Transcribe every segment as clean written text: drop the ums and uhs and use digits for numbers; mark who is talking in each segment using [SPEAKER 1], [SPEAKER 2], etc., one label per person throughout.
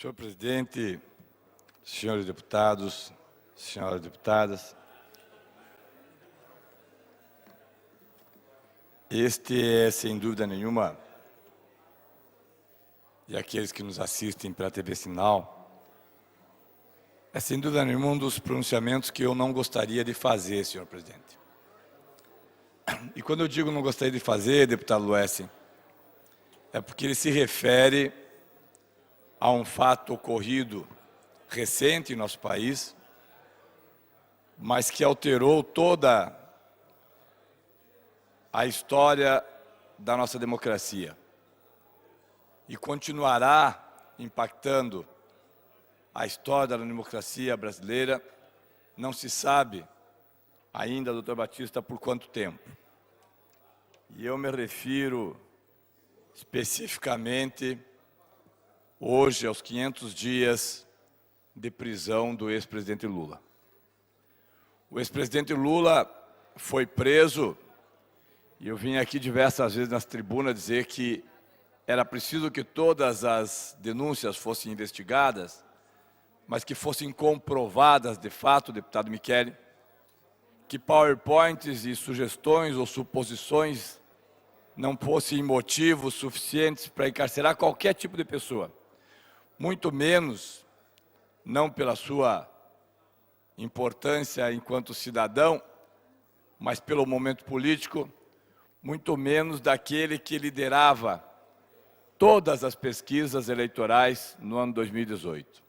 [SPEAKER 1] Senhor presidente, senhores deputados, senhoras deputadas, este é, sem dúvida nenhuma, e aqueles que nos assistem pela TV Sinal, é sem dúvida nenhuma um dos pronunciamentos que eu não gostaria de fazer, senhor presidente. E quando eu digo não gostaria de fazer, deputado Luessi, é porque ele se refere a um fato ocorrido recente em nosso país, mas que alterou toda a história da nossa democracia e continuará impactando a história da democracia brasileira. Não se sabe ainda, doutor Batista, por quanto tempo. E eu me refiro especificamente hoje aos 500 dias de prisão do ex-presidente Lula. O ex-presidente Lula foi preso, e eu vim aqui diversas vezes nas tribunas dizer que era preciso que todas as denúncias fossem investigadas, mas que fossem comprovadas de fato, deputado Michele, que PowerPoints e sugestões ou suposições não fossem motivos suficientes para encarcerar qualquer tipo de pessoa. Muito menos, não pela sua importância enquanto cidadão, mas pelo momento político, muito menos daquele que liderava todas as pesquisas eleitorais no ano 2018.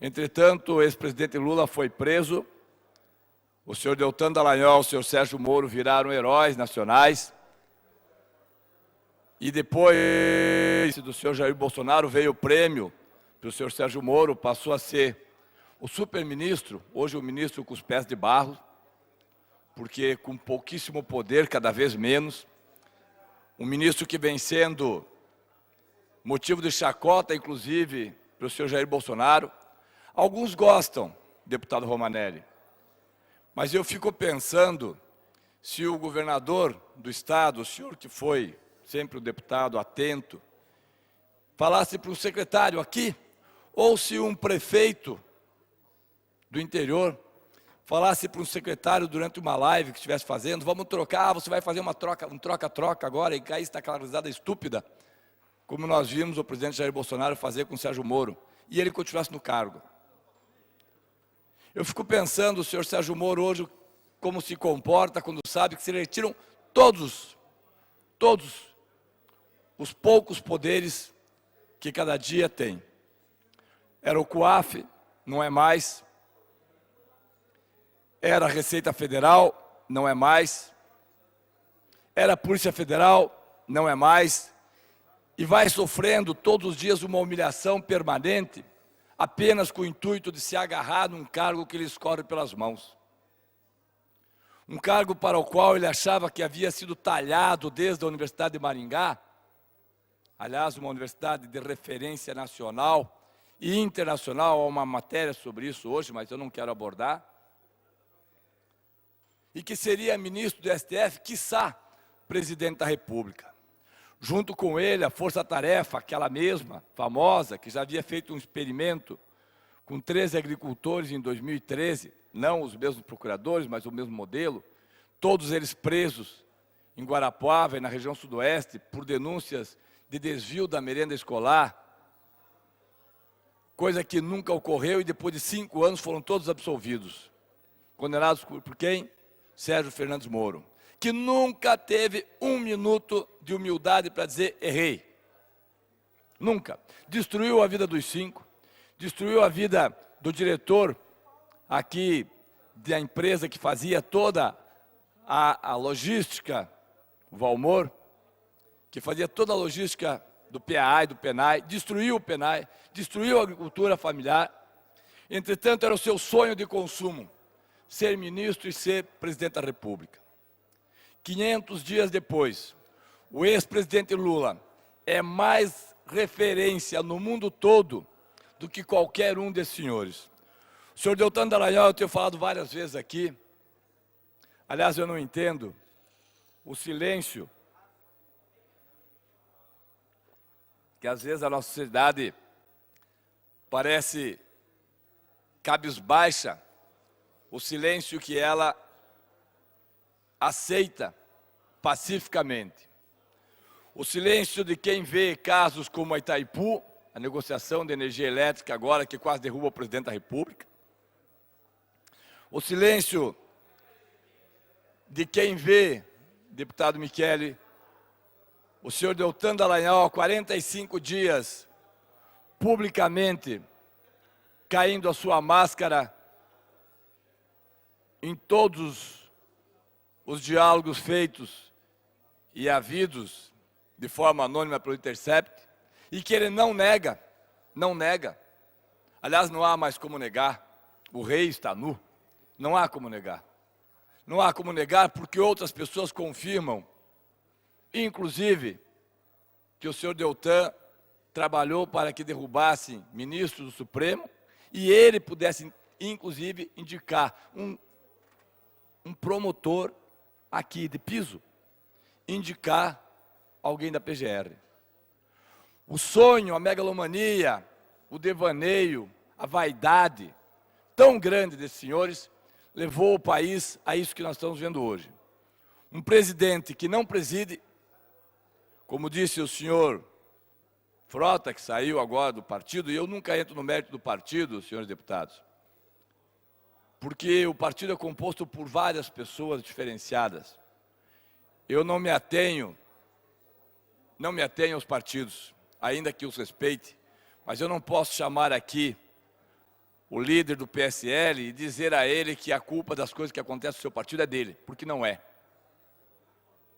[SPEAKER 1] Entretanto, o ex-presidente Lula foi preso, o senhor Deltan Dallagnol, o senhor Sérgio Moro viraram heróis nacionais, e depois do senhor Jair Bolsonaro veio o prêmio para o senhor Sérgio Moro, passou a ser o super-ministro, hoje o ministro com os pés de barro, porque com pouquíssimo poder, cada vez menos, um ministro que vem sendo motivo de chacota, inclusive, para o senhor Jair Bolsonaro. Alguns gostam, deputado Romanelli, mas eu fico pensando se o governador do estado, o senhor que foi sempre o deputado atento, falasse para um secretário aqui, ou se um prefeito do interior falasse para um secretário durante uma live que estivesse fazendo, vamos trocar, você vai fazer uma troca, um troca-troca agora, e cair esta risada estúpida, como nós vimos o presidente Jair Bolsonaro fazer com o Sérgio Moro, e ele continuasse no cargo. Eu fico pensando, o senhor Sérgio Moro hoje, como se comporta quando sabe que se retiram todos os poucos poderes que cada dia tem. Era o COAF, não é mais. Era a Receita Federal, não é mais. Era a Polícia Federal, não é mais. E vai sofrendo todos os dias uma humilhação permanente, apenas com o intuito de se agarrar num cargo que lhe escorre pelas mãos. Um cargo para o qual ele achava que havia sido talhado desde a Universidade de Maringá, aliás, uma universidade de referência nacional e internacional. Há uma matéria sobre isso hoje, mas eu não quero abordar. E que seria ministro do STF, quiçá presidente da República. Junto com ele, a Força-Tarefa, aquela mesma, famosa, que já havia feito um experimento com 13 agricultores em 2013, não os mesmos procuradores, mas o mesmo modelo, todos eles presos em Guarapuava e na região sudoeste por denúncias de desvio da merenda escolar, coisa que nunca ocorreu, e depois de 5 anos foram todos absolvidos. Condenados por quem? Sérgio Fernandes Moro, que nunca teve um minuto de humildade para dizer errei. Nunca. Destruiu a vida dos 5, destruiu a vida do diretor aqui da empresa que fazia toda a logística, o Valmor, que fazia toda a logística do PAA e do PENAI, destruiu o PENAI, destruiu a agricultura familiar. Entretanto, era o seu sonho de consumo, ser ministro e ser presidente da República. 500 dias depois, o ex-presidente Lula é mais referência no mundo todo do que qualquer um desses senhores. O senhor Deltan Dallagnol, eu tenho falado várias vezes aqui, aliás, eu não entendo o silêncio que às vezes a nossa sociedade parece cabisbaixa o silêncio que ela aceita pacificamente. O silêncio de quem vê casos como a Itaipu, a negociação de energia elétrica agora que quase derruba o presidente da República. O silêncio de quem vê, deputado Michele, o senhor Deltan Dallagnol há 45 dias, publicamente, caindo a sua máscara em todos os diálogos feitos e havidos de forma anônima pelo Intercept, e que ele não nega. Aliás, não há mais como negar, o rei está nu, não há como negar. Não há como negar porque outras pessoas confirmam, inclusive, que o senhor Deltan trabalhou para que derrubassem ministros do Supremo e ele pudesse, inclusive, indicar um promotor aqui de piso, indicar alguém da PGR. O sonho, a megalomania, o devaneio, a vaidade tão grande desses senhores levou o país a isso que nós estamos vendo hoje. Um presidente que não preside, como disse o senhor Frota, que saiu agora do partido, e eu nunca entro no mérito do partido, senhores deputados, porque o partido é composto por várias pessoas diferenciadas. Eu não me atenho aos partidos, ainda que os respeite, mas eu não posso chamar aqui o líder do PSL e dizer a ele que a culpa das coisas que acontecem no seu partido é dele, porque não é.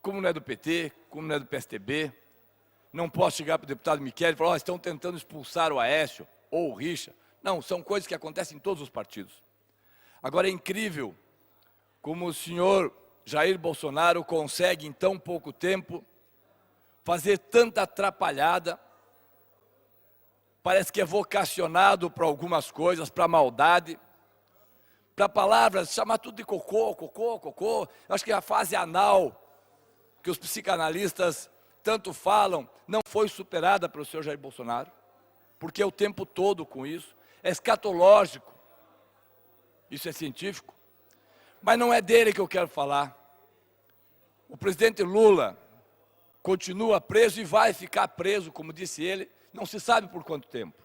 [SPEAKER 1] Como não é do PT, como não é do PSTB, não posso chegar para o deputado Michele e falar, estão tentando expulsar o Aécio ou o Richa. Não, são coisas que acontecem em todos os partidos. Agora é incrível como o senhor Jair Bolsonaro consegue em tão pouco tempo fazer tanta atrapalhada. Parece que é vocacionado para algumas coisas, para maldade, para palavras, chamar tudo de cocô. Eu acho que a fase anal que os psicanalistas tanto falam não foi superada pelo senhor Jair Bolsonaro, porque é o tempo todo com isso, é escatológico, isso é científico, mas não é dele que eu quero falar. O presidente Lula continua preso e vai ficar preso, como disse ele, não se sabe por quanto tempo.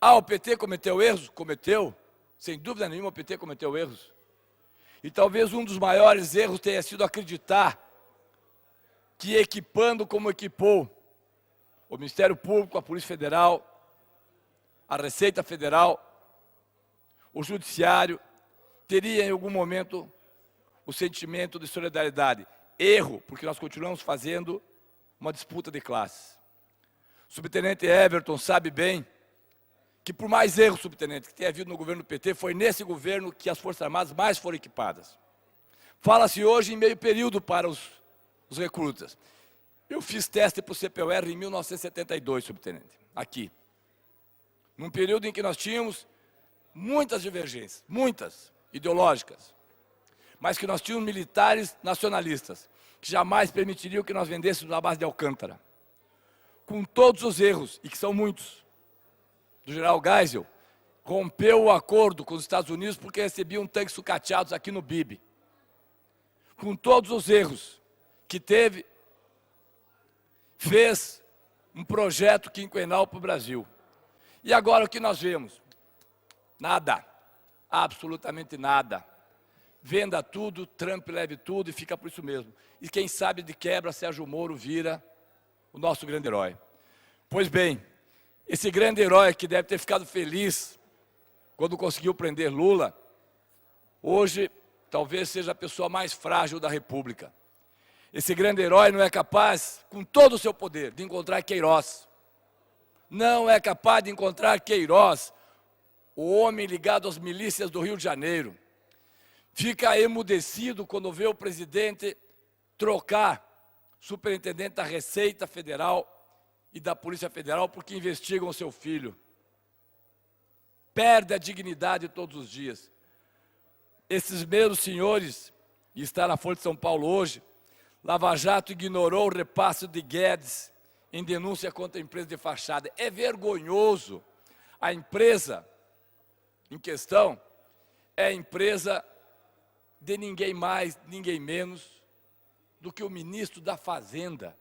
[SPEAKER 1] O PT cometeu erros? Cometeu. Sem dúvida nenhuma, o PT cometeu erros. E talvez um dos maiores erros tenha sido acreditar que equipando como equipou o Ministério Público, a Polícia Federal, a Receita Federal, o Judiciário, teria em algum momento o sentimento de solidariedade. Erro, porque nós continuamos fazendo uma disputa de classes. O subtenente Everton sabe bem que por mais erros, subtenente, que tenha havido no governo do PT, foi nesse governo que as Forças Armadas mais foram equipadas. Fala-se hoje em meio período para os recrutas. Eu fiz teste para o CPUR em 1972, subtenente, aqui. Num período em que nós tínhamos muitas divergências, muitas, ideológicas, mas que nós tínhamos militares nacionalistas, que jamais permitiriam que nós vendêssemos na base de Alcântara. Com todos os erros, e que são muitos, do general Geisel, rompeu o acordo com os Estados Unidos porque recebiam tanques sucateados aqui no BIB. Com todos os erros que teve, fez um projeto quinquenal para o Brasil. E agora o que nós vemos? Nada, absolutamente nada. Venda tudo, Trump leve tudo e fica por isso mesmo. E quem sabe de quebra, Sérgio Moro vira o nosso grande herói. Pois bem, esse grande herói que deve ter ficado feliz quando conseguiu prender Lula, hoje talvez seja a pessoa mais frágil da República. Esse grande herói não é capaz, com todo o seu poder, de encontrar Queiroz. Não é capaz de encontrar Queiroz, o homem ligado às milícias do Rio de Janeiro. Fica emudecido quando vê o presidente trocar superintendente da Receita Federal e da Polícia Federal porque investigam o seu filho. Perde a dignidade todos os dias. Esses mesmos senhores, e está na Folha de São Paulo hoje, Lava Jato ignorou o repasse de Guedes em denúncia contra a empresa de fachada. É vergonhoso A empresa em questão é a empresa de ninguém mais, ninguém menos do que o ministro da Fazenda,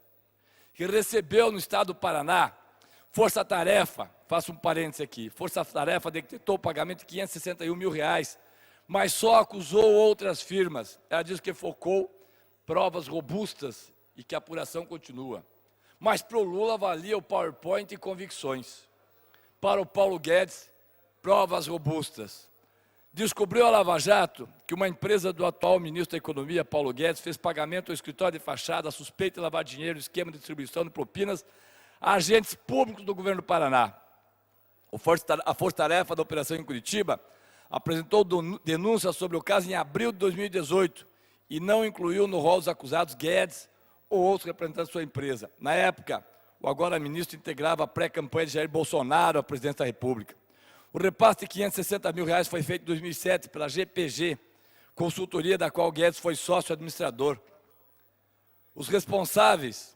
[SPEAKER 1] que recebeu no estado do Paraná, Força Tarefa, faço um parênteses aqui, Força Tarefa decretou o pagamento de R$561 mil, mas só acusou outras firmas. Ela diz que focou provas robustas e que a apuração continua. Mas para o Lula valia o PowerPoint e convicções. Para o Paulo Guedes, provas robustas. Descobriu a Lava Jato que uma empresa do atual ministro da Economia, Paulo Guedes, fez pagamento ao escritório de fachada, suspeita de lavar dinheiro, esquema de distribuição de propinas a agentes públicos do governo do Paraná. A Força-Tarefa da Operação em Curitiba apresentou denúncia sobre o caso em abril de 2018 e não incluiu no rol dos acusados Guedes ou outros representantes de sua empresa. Na época, o agora ministro integrava a pré-campanha de Jair Bolsonaro à presidência da República. O repasse de R$560 mil foi feito em 2007 pela GPG, consultoria da qual Guedes foi sócio administrador. Os responsáveis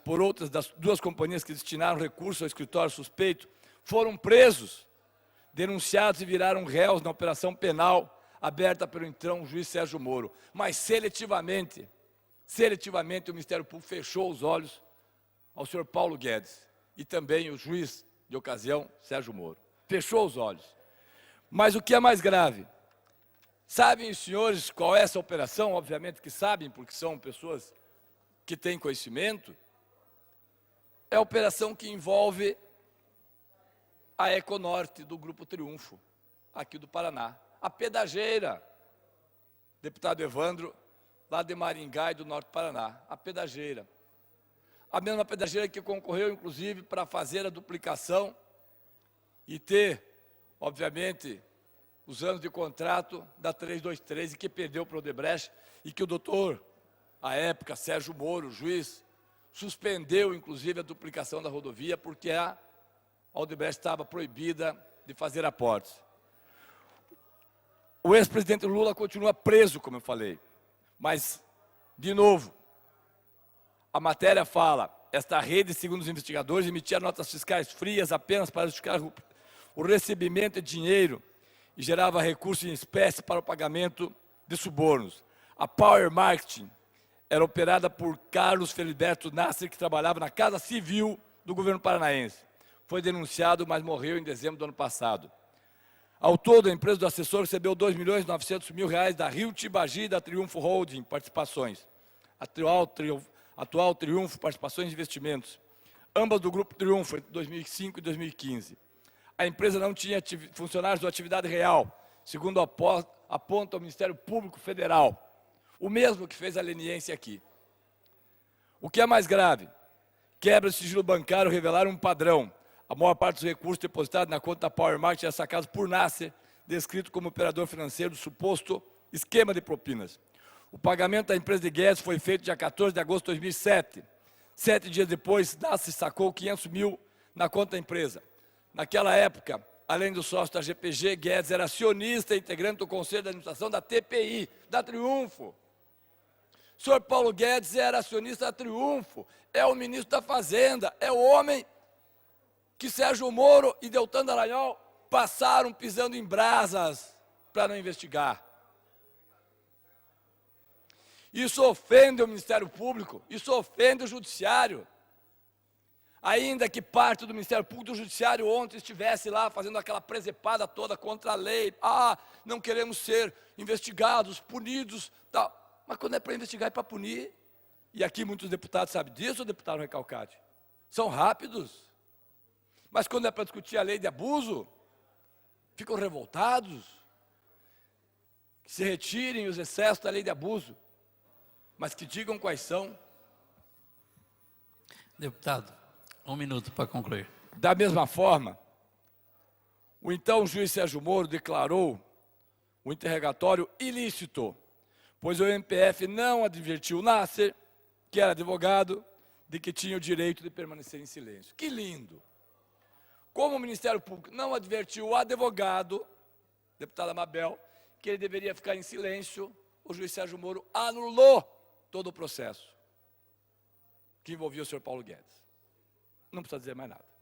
[SPEAKER 1] por outras das duas companhias que destinaram recursos ao escritório suspeito foram presos, denunciados e viraram réus na operação penal aberta pelo então juiz Sérgio Moro. Mas seletivamente o Ministério Público fechou os olhos ao senhor Paulo Guedes e também o juiz de ocasião, Sérgio Moro. Fechou os olhos. Mas o que é mais grave? Sabem os senhores qual é essa operação? Obviamente que sabem, porque são pessoas que têm conhecimento. É a operação que envolve a Econorte do Grupo Triunfo, aqui do Paraná. A pedageira, deputado Evandro, lá de Maringá e do Norte do Paraná. A pedageira. A mesma pedageira que concorreu, inclusive, para fazer a duplicação e ter, obviamente, os anos de contrato da 323 e que perdeu para o Odebrecht e que o doutor, à época, Sérgio Moro, juiz, suspendeu, inclusive, a duplicação da rodovia porque a Odebrecht estava proibida de fazer aportes. O ex-presidente Lula continua preso, como eu falei, mas, de novo, a matéria fala, esta rede, segundo os investigadores, emitia notas fiscais frias apenas para justificar o recebimento de dinheiro e gerava recursos em espécie para o pagamento de subornos. A Power Marketing era operada por Carlos Feliberto Nasser, que trabalhava na Casa Civil do governo paranaense. Foi denunciado, mas morreu em dezembro do ano passado. Ao todo, a empresa do assessor recebeu R$2.900.000 da Rio Tibagi e da Triunfo Holding Participações. Atual Triunfo Participações e Investimentos. Ambas do Grupo Triunfo, entre 2005 e 2015. A empresa não tinha funcionários de atividade real, segundo aponta o Ministério Público Federal. O mesmo que fez a leniência aqui. O que é mais grave? Quebra de sigilo bancário revelaram um padrão. A maior parte dos recursos depositados na conta da Power Market era sacados por Nasser, descrito como operador financeiro do suposto esquema de propinas. O pagamento da empresa de Guedes foi feito dia 14 de agosto de 2007. 7 dias depois, Nasser sacou R$500 mil na conta da empresa. Naquela época, além do sócio da GPG, Guedes era acionista e integrante do Conselho de Administração da TPI, da Triunfo. O senhor Paulo Guedes era acionista da Triunfo, é o ministro da Fazenda, é o homem que Sérgio Moro e Deltan Dallagnol passaram pisando em brasas para não investigar. Isso ofende o Ministério Público, isso ofende o Judiciário. Ainda que parte do Ministério Público do Judiciário ontem estivesse lá fazendo aquela presepada toda contra a lei. Ah, não queremos ser investigados, punidos, tal. Mas quando é para investigar, é para punir. E aqui muitos deputados sabem disso, deputado Recalcati. São rápidos. Mas quando é para discutir a lei de abuso, ficam revoltados. Que se retirem os excessos da lei de abuso. Mas que digam quais são.
[SPEAKER 2] Deputado, 1 minuto para concluir.
[SPEAKER 1] Da mesma forma, o então juiz Sérgio Moro declarou o interrogatório ilícito, pois o MPF não advertiu Nasser, que era advogado, de que tinha o direito de permanecer em silêncio. Que lindo! Como o Ministério Público não advertiu o advogado, deputada Mabel, que ele deveria ficar em silêncio, o juiz Sérgio Moro anulou todo o processo que envolvia o senhor Paulo Guedes. não precisa dizer mais nada.